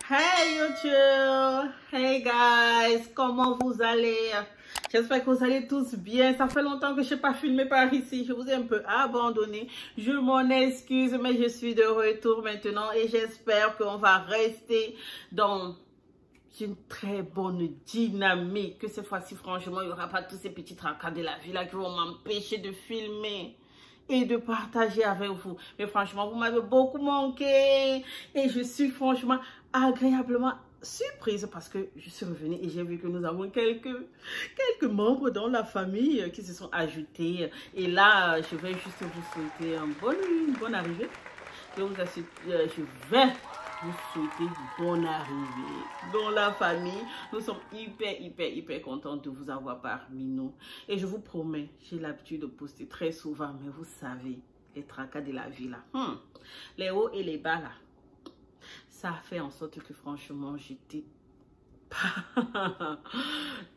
Hey YouTube, hey guys, comment vous allez? J'espère que vous allez tous bien. Ça fait longtemps que je n'ai pas filmé par ici. Je vous ai un peu abandonné. Je m'en excuse, mais je suis de retour maintenant et j'espère qu'on va rester dans une très bonne dynamique. Que cette fois-ci, franchement, il n'y aura pas tous ces petits tracas de la vie là qui vont m'empêcher de filmer et de partager avec vous. Mais franchement, vous m'avez beaucoup manqué et je suis franchement agréablement surprise parce que je suis revenue et j'ai vu que nous avons quelques membres dans la famille qui se sont ajoutés. Et là, je vais juste vous souhaiter une bonne arrivée. Je vais vous souhaiter une bonne arrivée dans la famille. Nous sommes hyper contents de vous avoir parmi nous. Et je vous promets, j'ai l'habitude de poster très souvent, mais vous savez, les tracas de la vie là, les hauts et les bas là, ça a fait en sorte que franchement, j'étais pas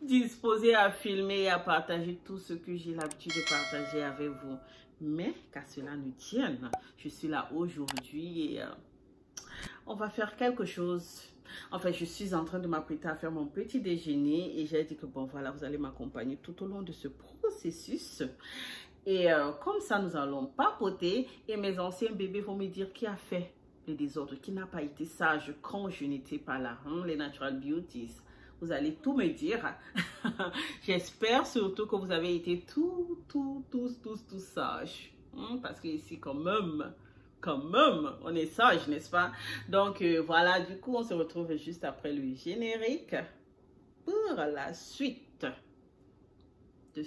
disposée à filmer et à partager tout ce que j'ai l'habitude de partager avec vous. Mais qu'à cela ne tienne, je suis là aujourd'hui et on va faire quelque chose. En fait, je suis en train de m'apprêter à faire mon petit déjeuner et j'ai dit que bon voilà, vous allez m'accompagner tout au long de ce processus. Et comme ça, nous allons papoter et mes anciens bébés vont me dire qui a fait le désordre, qui n'a pas été sage quand je n'étais pas là. Les Natural Beauties, vous allez tout me dire. J'espère surtout que vous avez été tous sages. Parce que ici, quand même, on est sage, n'est-ce pas? Donc, voilà, du coup, on se retrouve juste après le générique pour la suite de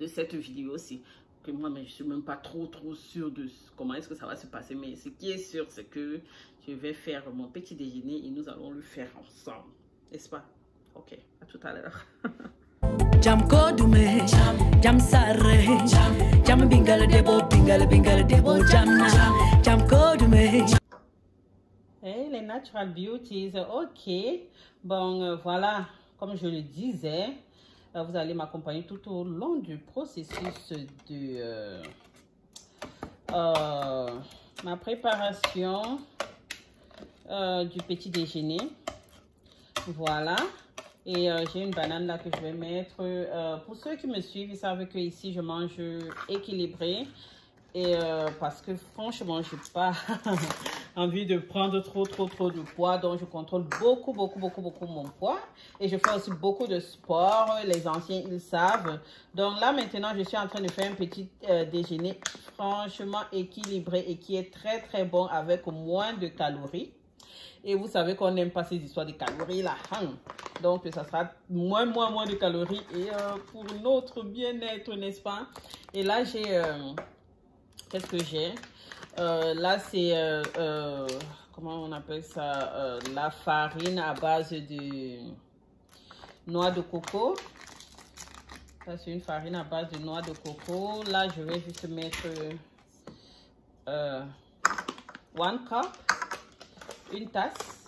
cette vidéo aussi. Que moi, mais je suis même pas trop sûre de comment est-ce que ça va se passer. Mais ce qui est sûr, c'est que je vais faire mon petit déjeuner et nous allons le faire ensemble. N'est-ce pas? Ok, à tout à l'heure. Jam kodume, jam sarre, jam bingal debo, jam kodume. Hey, les Natural Beauties, ok. Bon, voilà, comme je le disais, vous allez m'accompagner tout au long du processus de ma préparation du petit déjeuner. Voilà. Et j'ai une banane là que je vais mettre. Pour ceux qui me suivent, ils savent que ici je mange équilibré. Et parce que franchement, je n'ai pas envie de prendre trop de poids. Donc je contrôle beaucoup mon poids. Et je fais aussi beaucoup de sport. Les anciens, ils savent. Donc là maintenant, je suis en train de faire un petit déjeuner franchement équilibré et qui est très bon avec moins de calories. Et vous savez qu'on n'aime pas ces histoires de calories là. Donc, ça sera moins de calories et pour notre bien-être, n'est-ce pas? Et là, j'ai... qu'est-ce que j'ai? Là, c'est... comment on appelle ça? La farine à base de noix de coco. Ça, c'est une farine à base de noix de coco. Là, je vais juste mettre... 1 cup. Une tasse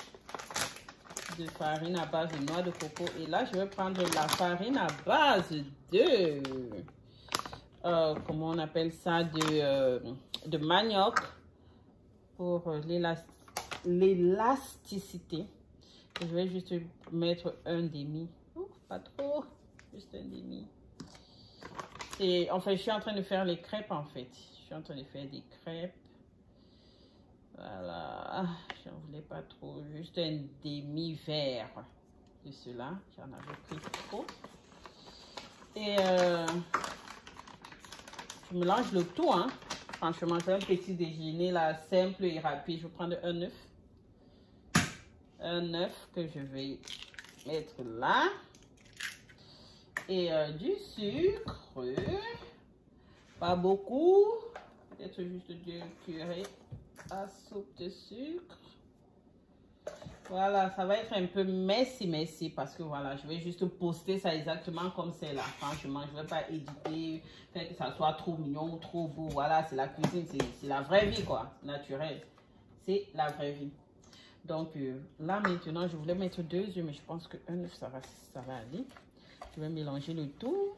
de farine à base de noix de coco. Et là, je vais prendre la farine à base de... comment on appelle ça? De manioc pour l'élasticité. Je vais juste mettre un demi. Pas trop. Juste un demi. Et en fait, je suis en train de faire les crêpes en fait. Je suis en train de faire des crêpes. Voilà, j'en voulais pas trop, juste un demi-verre de cela, j'en avais pris trop. Et je mélange le tout, hein. Franchement, c'est un petit déjeuner là, simple et rapide. Je vais prendre un œuf. Un œuf que je vais mettre là. Et du sucre, pas beaucoup, peut-être juste 2 cuillerées à soupe de sucre. Voilà, ça va être un peu messy parce que voilà, je vais juste poster ça exactement comme c'est là. Franchement, je ne vais pas éditer, faire que ça soit trop mignon, trop beau. Voilà, c'est la cuisine, c'est la vraie vie quoi, naturelle. C'est la vraie vie. Donc là maintenant, je voulais mettre 2 œufs, mais je pense que un œuf ça va aller. Je vais mélanger le tout.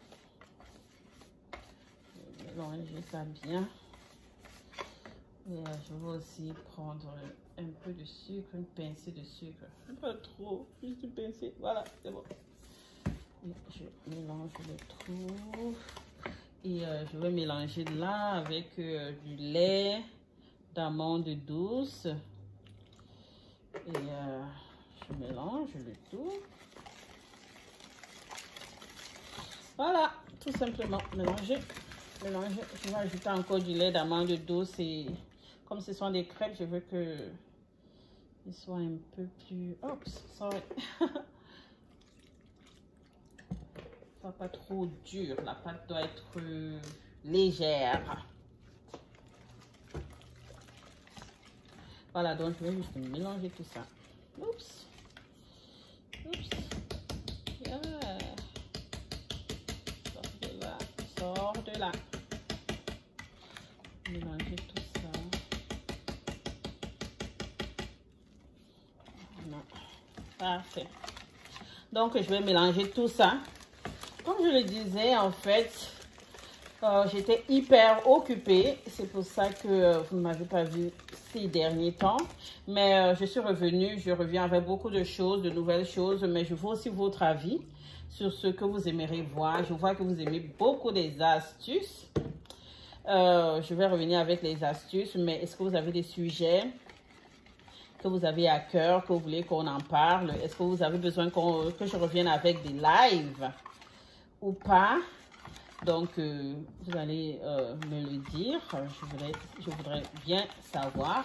Je vais mélanger ça bien. Et je vais aussi prendre un peu de sucre, une pincée de sucre. Pas trop, juste une pincée. Voilà, c'est bon. Et je mélange le tout. Et je vais mélanger là avec du lait d'amande douce. Et je mélange le tout. Voilà, tout simplement mélanger. Mélanger. Je vais ajouter encore du lait d'amande douce et comme ce sont des crêpes, je veux que ils soient un peu plus. Oups, sorry. Pas trop dur. La pâte doit être légère. Voilà, donc je vais juste mélanger tout ça. Oups. Oups. Yeah. Sors de là. Sors de là. Mélanger tout ça. Voilà. Parfait. Donc, je vais mélanger tout ça. Comme je le disais, en fait, j'étais hyper occupée. C'est pour ça que vous ne m'avez pas vu ces derniers temps. Mais je suis revenue, je reviens avec beaucoup de choses, de nouvelles choses. Mais je veux aussi votre avis sur ce que vous aimeriez voir. Je vois que vous aimez beaucoup des astuces. Je vais revenir avec les astuces. Mais est-ce que vous avez des sujets que vous avez à cœur, que vous voulez qu'on en parle? Est-ce que vous avez besoin que je revienne avec des lives ou pas? Donc, vous allez me le dire. Je voudrais bien savoir.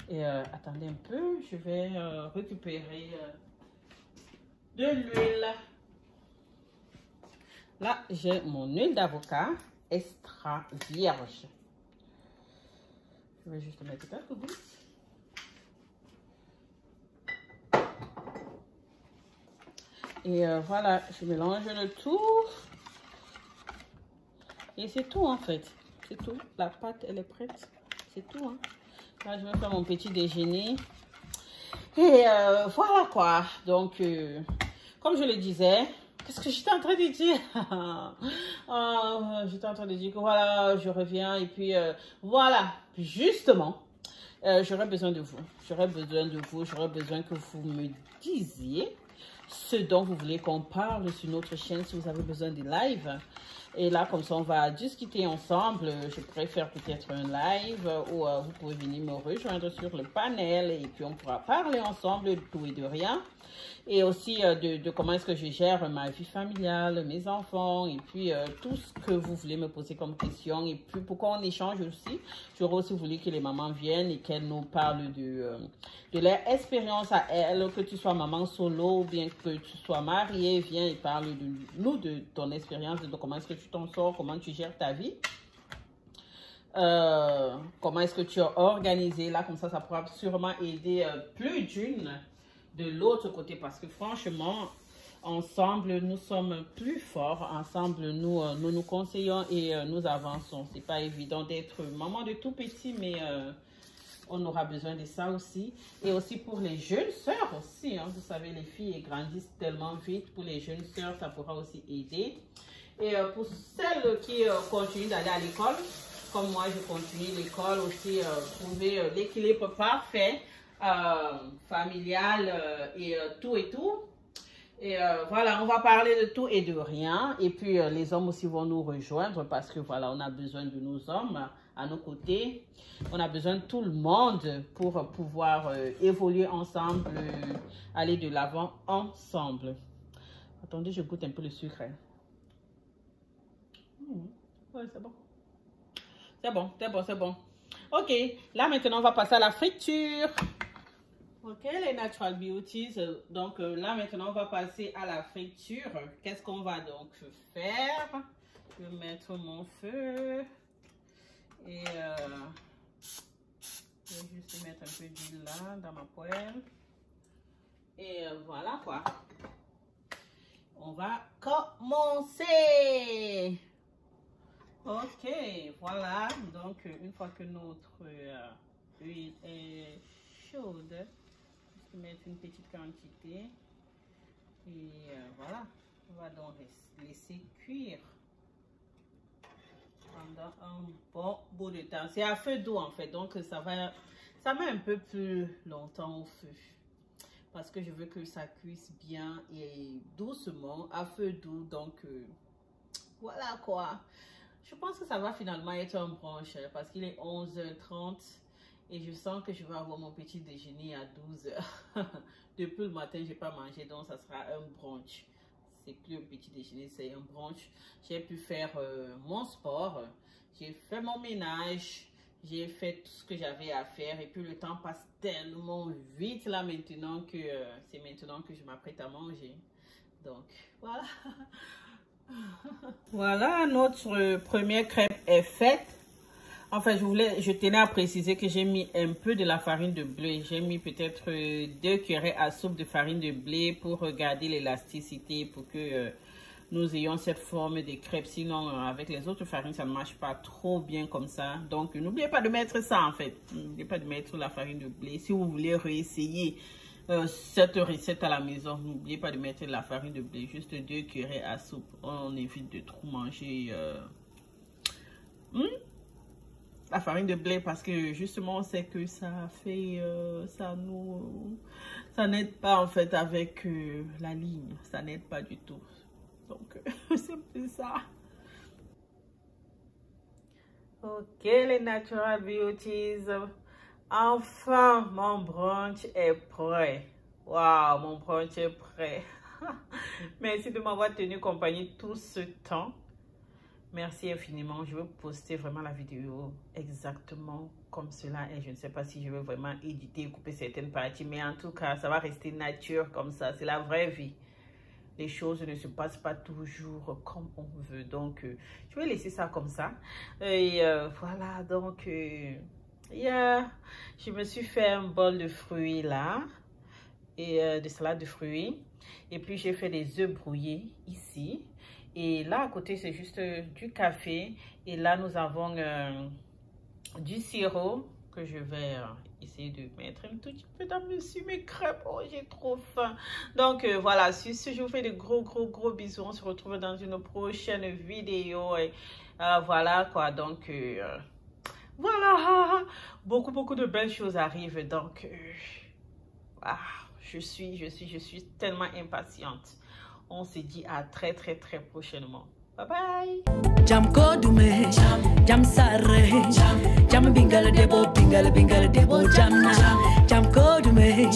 Et attendez un peu, je vais récupérer de l'huile. Là, j'ai mon huile d'avocat extra vierge. Je vais juste mettre quelques gouttes. Et voilà, je mélange le tout. Et c'est tout en fait. C'est tout. La pâte, elle est prête. C'est tout. Hein. Là, je vais faire mon petit déjeuner. Et voilà quoi. Donc, comme je le disais, qu'est-ce que j'étais en train de dire? J'étais en train de dire que voilà, je reviens. Et puis, voilà, justement, j'aurais besoin de vous. J'aurais besoin de vous. J'aurais besoin que vous me disiez ce dont vous voulez qu'on parle sur notre chaîne, si vous avez besoin de live. Et là, comme ça, on va discuter ensemble. Je pourrais faire peut-être un live où vous pouvez venir me rejoindre sur le panel et puis on pourra parler ensemble de tout et de rien. Et aussi de comment est-ce que je gère ma vie familiale, mes enfants et puis tout ce que vous voulez me poser comme question. Et puis pourquoi on échange aussi. J'aurais aussi voulu que les mamans viennent et qu'elles nous parlent de leur expérience à elles, que tu sois maman solo ou bien que tu sois mariée, viens et parle de ton expérience, de comment est-ce que tu t'en sors, comment tu gères ta vie. Comment est-ce que tu as organisé là, comme ça pourra sûrement aider plus d'une de l'autre côté, parce que franchement, ensemble, nous sommes plus forts. Ensemble, nous nous conseillons et nous avançons. C'est pas évident d'être maman de tout petit, mais on aura besoin de ça aussi. Et aussi pour les jeunes sœurs aussi. Hein. Vous savez, les filles elles grandissent tellement vite. Pour les jeunes sœurs, ça pourra aussi aider. Et pour celles qui continuent d'aller à l'école, comme moi, je continue l'école aussi, trouver l'équilibre parfait. Familial et tout et tout. Et voilà, on va parler de tout et de rien. Et puis les hommes aussi vont nous rejoindre parce que voilà, on a besoin de nos hommes à nos côtés. On a besoin de tout le monde pour pouvoir évoluer ensemble, aller de l'avant ensemble. Attendez, je goûte un peu le sucre. Ouais, c'est bon. C'est bon, c'est bon, c'est bon. Ok, là maintenant on va passer à la friture. Ok, les Natural Beauties, donc là maintenant on va passer à la friture. Qu'est-ce qu'on va donc faire? Je vais mettre mon feu et je vais juste mettre un peu d'huile là dans ma poêle. Et voilà quoi. On va commencer. Ok, voilà. Donc une fois que notre huile est chaude, mettre une petite quantité et voilà, on va donc laisser cuire. pendant un bon bout de temps. C'est à feu doux en fait, donc ça met un peu plus longtemps au feu. Parce que je veux que ça cuise bien et doucement, à feu doux. Donc, voilà quoi. Je pense que ça va finalement être un brunch parce qu'il est 11h30 et je sens que je vais avoir mon petit déjeuner à 12h. Depuis le matin, je n'ai pas mangé, donc ça sera un brunch. C'est plus un petit déjeuner, c'est un brunch. J'ai pu faire mon sport, j'ai fait mon ménage. J'ai fait tout ce que j'avais à faire et puis le temps passe tellement vite là maintenant que c'est maintenant que je m'apprête à manger. Donc voilà. Voilà, notre première crêpe est faite. Enfin, je tenais à préciser que j'ai mis un peu de la farine de blé. J'ai mis peut-être 2 cuillerées à soupe de farine de blé pour garder l'élasticité, pour que nous ayons cette forme de crêpes. Sinon, avec les autres farines, ça ne marche pas trop bien comme ça. Donc, n'oubliez pas de mettre ça en fait. N'oubliez pas de mettre la farine de blé. Si vous voulez réessayer cette recette à la maison, n'oubliez pas de mettre la farine de blé. Juste 2 cuillerées à soupe. On évite de trop manger la farine de blé parce que justement, on sait que ça fait... ça n'aide pas en fait avec la ligne. Ça n'aide pas du tout. Donc, c'est plus ça. Ok, les Natural Beauties. Enfin, mon brunch est prêt. Waouh, mon brunch est prêt. Merci de m'avoir tenu compagnie tout ce temps. Merci infiniment. Je vais poster vraiment la vidéo exactement comme cela. Et je ne sais pas si je vais vraiment éditer, couper certaines parties. Mais en tout cas, ça va rester nature comme ça. C'est la vraie vie. Les choses ne se passent pas toujours comme on veut. Donc, je vais laisser ça comme ça. Et voilà, donc, je me suis fait un bol de fruits là. Et de salade de fruits. Et puis, j'ai fait des œufs brouillés ici. Et là, à côté, c'est juste du café. Et là, nous avons du sirop que je vais essayer de mettre un tout petit peu dans-dessus mes crêpes. Oh, j'ai trop faim. Donc, voilà. Sur ce, je vous fais de gros bisous. On se retrouve dans une prochaine vidéo. Et voilà, quoi. Donc, voilà. Beaucoup de belles choses arrivent. Donc, je suis tellement impatiente. On se dit à très prochainement. Bye bye. Jam kodume, jam sarre, jam bingala debo, jam kodume.